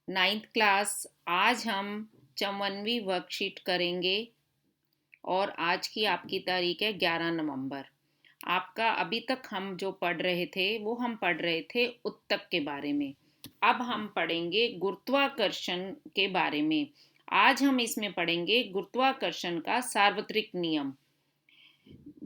Ninth class. आज हम 54वीं worksheet करेंगे और आज की आपकी तारीख है 11 नवंबर। आपका अभी तक हम जो पढ़ रहे थे वो हम पढ़ रहे थे उत्तक के बारे में। अब हम पढ़ेंगे गुरुत्वाकर्षण के बारे में। आज हम इसमें पढ़ेंगे गुरुत्वाकर्षण का सार्वत्रिक नियम।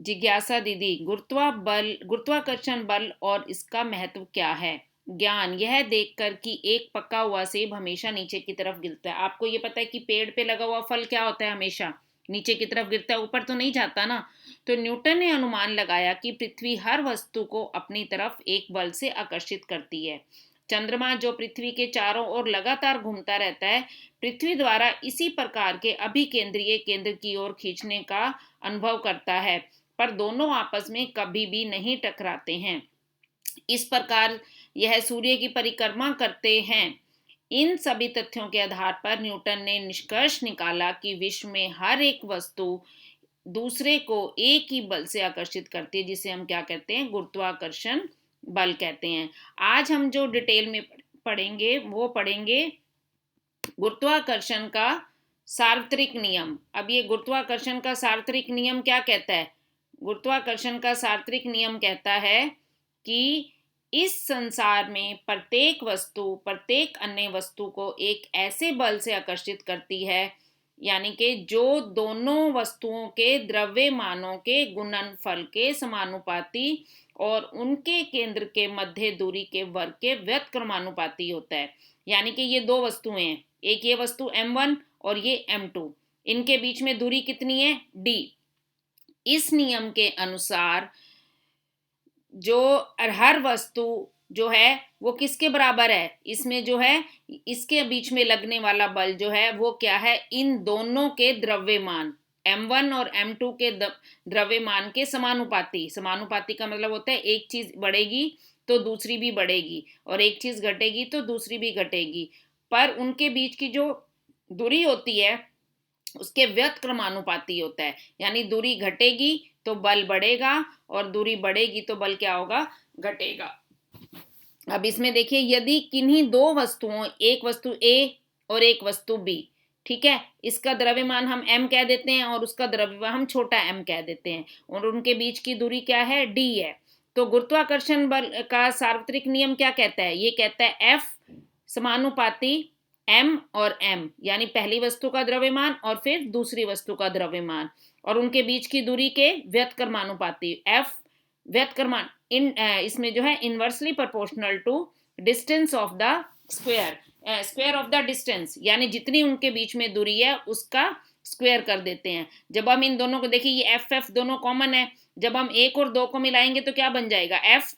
जिज्ञासा दीदी, गुरुत्वाकर्षण बल और इसका महत्व क्या है? ज्ञान, यह देखकर कि एक पका हुआ सेब हमेशा नीचे की तरफ गिरता है। आपको ये पता है कि पेड़ पे लगा हुआ फल क्या होता है? हमेशा नीचे की तरफ गिरता है, ऊपर तो नहीं जाता ना। तो न्यूटन ने अनुमान लगाया कि पृथ्वी हर वस्तु को अपनी तरफ एक बल से आकर्षित करती है। चंद्रमा जो पृथ्वी के चारों ओर लगातार घूमता रहता है, पृथ्वी द्वारा इसी प्रकार के अभिकेंद्रीय केंद्र की ओर खींचने का अनुभव करता है, पर दोनों आपस में कभी भी नहीं टकराते हैं। इस प्रकार यह सूर्य की परिक्रमा करते हैं। इन सभी तथ्यों के आधार पर न्यूटन ने निष्कर्ष निकाला कि विश्व में हर एक वस्तु दूसरे को एक ही बल से आकर्षित करती है, जिसे हम क्या कहते हैं? गुरुत्वाकर्षण बल कहते हैं। आज हम जो डिटेल में पढ़ेंगे वो पढ़ेंगे गुरुत्वाकर्षण का सार्वत्रिक नियम। अब ये गुरुत्वाकर्षण का सार्वत्रिक नियम क्या कहता है? गुरुत्वाकर्षण का सार्वत्रिक नियम कहता है कि इस संसार में प्रत्येक वस्तु प्रत्येक अन्य वस्तु को एक ऐसे बल से आकर्षित करती है, यानी कि जो दोनों वस्तुओं के द्रव्यमानों के गुणनफल के समानुपाती और उनके केंद्र के मध्य दूरी के वर्ग के व्युत्क्रमानुपाती होता है। यानी कि ये दो वस्तुएं हैं, एक ये वस्तु m1 और ये m2, इनके बीच में दूरी कितनी है? d। इस नियम के अनुसार जो हर वस्तु जो है वो किसके बराबर है? इसमें जो है इसके बीच में लगने वाला बल जो है वो क्या है? इन दोनों के द्रव्यमान m1 और m2 के द्रव्यमान के समानुपाती। समानुपाती का मतलब होता है एक चीज बढ़ेगी तो दूसरी भी बढ़ेगी और एक चीज घटेगी तो दूसरी भी घटेगी, पर उनके बीच की जो दूरी होती है उसके व्युत्क्रमानुपाती होता है। यानी दूरी घटेगी तो बल बढ़ेगा और दूरी बढ़ेगी तो बल क्या होगा? घटेगा। अब इसमें देखिए, यदि किन्हीं दो वस्तुओं, एक वस्तु A और एक वस्तु B, ठीक है, इसका द्रव्यमान हम m कह देते हैं और उसका द्रव्यमान हम छोटा m कह देते हैं, और उनके बीच की दूरी क्या है? d है। तो गुरुत्वाकर्षण बल का सार्वत्रिक नियम क्या कहता है? ये कहता है F समानुपाती m और m, यानी पहली वस्तु का द्रव्यमान और फिर दूसरी वस्तु का द्रव्यमान और उनके बीच की दूरी के व्युत्क्रमानुपाती। F व्युत्क्रमान इसमें जो है inversely proportional to distance of the square of the distance, यानी जितनी उनके बीच में दूरी है उसका स्क्वायर कर देते हैं। जब हम इन दोनों को देखिए, ये एफ एफ दोनों कॉमन है, जब हम एक और दो को मिलाएंगे तो क्या बन जाएगा? F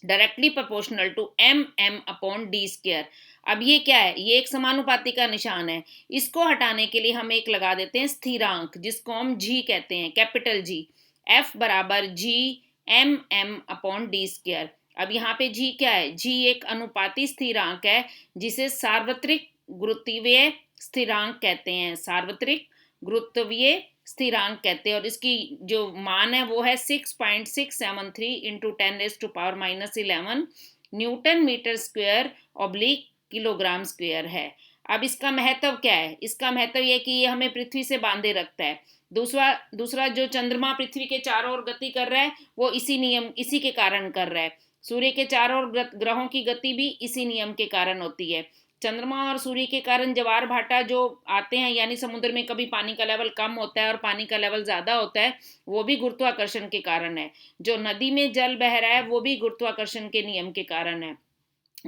directly proportional to m m upon d square. अब ये क्या है? ये एक समानुपाती का निशान है। इसको हटाने के लिए हम एक लगा देते हैं स्थिरांक, जिसको हम जी कहते हैं, कैपिटल जी। एफ बराबर G m m upon d square. अब यहाँ पे जी क्या है? जी एक अनुपाती स्थिरांक है जिसे सार्वत्रिक गुरुत्वीय स्थिरांक कहते हैं। सार्वत्रिक गुरुत्वीय स्थिरांक कहते हैं और इसकी जो मान है वो है 6.673 into 10⁻⁻11 newton metre square oblique kilogram square है। अब इसका महत्व क्या है? इसका महत्व यह कि ये हमें पृथ्वी से बांधे रखता है। दूसरा जो चंद्रमा पृथ्वी के चारों ओर गति कर रहा है वो इसी के कारण कर रहा है। सूर्य के चारों ओर ग्रहों की गति भी इसी नियम के कारण होती है। चंद्रमा और सूर्य के कारण ज्वार भाटा जो आते हैं, यानी समुद्र में कभी पानी का लेवल कम होता है और पानी का लेवल ज्यादा होता है, वो भी गुरुत्वाकर्षण के कारण है। जो नदी में जल बह रहा है वो भी गुरुत्वाकर्षण के नियम के कारण है।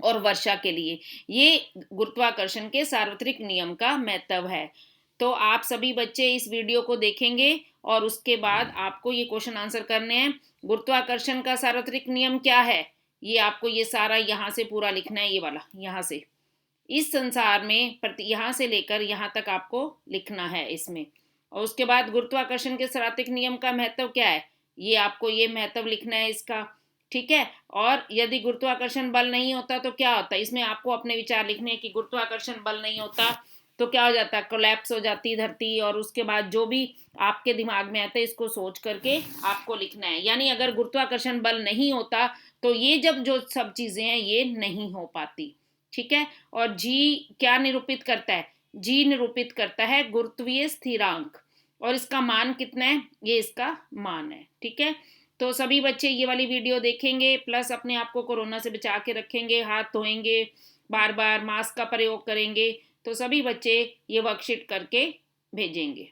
और वर्षा के लिए ये गुरुत्वाकर्षण के सार्वत्रिक नियम का महत्व है। तो आप सभी बच्चे इस वीडियो को देखेंगे और उसके बाद आपको ये क्वेश्चन आंसर करने हैं। गुरुत्वाकर्षण का सार्वत्रिक नियम क्या है? ये आपको ये सारा यहाँ से पूरा लिखना है, ये वाला यहाँ से, इस संसार में यहाँ से लेकर यहाँ तक आपको लिखना है इसमें। और उसके बाद गुरुत्वाकर्षण के सार्वत्रिक नियम का महत्व क्या है, ये आपको ये महत्व लिखना है इसका, ठीक है। और यदि गुरुत्वाकर्षण बल नहीं होता तो क्या होता है, इसमें आपको अपने विचार लिखने हैं कि गुरुत्वाकर्षण बल नहीं होता तो क्या हो जाता है? कोलैप्स हो जाती धरती। और उसके बाद जो भी आपके दिमाग में आता है इसको सोच करके आपको लिखना है। यानी अगर गुरुत्वाकर्षण बल नहीं होता तो ये जो सब चीजें हैं ये नहीं हो पाती। ठीक है। और जी क्या निरूपित करता है? जी निरूपित करता है गुरुत्वीय स्थिरांक, और इसका मान कितना है? ये इसका मान है। ठीक है। तो सभी बच्चे ये वाली वीडियो देखेंगे, प्लस अपने आप को कोरोना से बचा के रखेंगे, हाथ धोएंगे, बार बार मास्क का प्रयोग करेंगे। तो सभी बच्चे ये वर्कशीट करके भेजेंगे।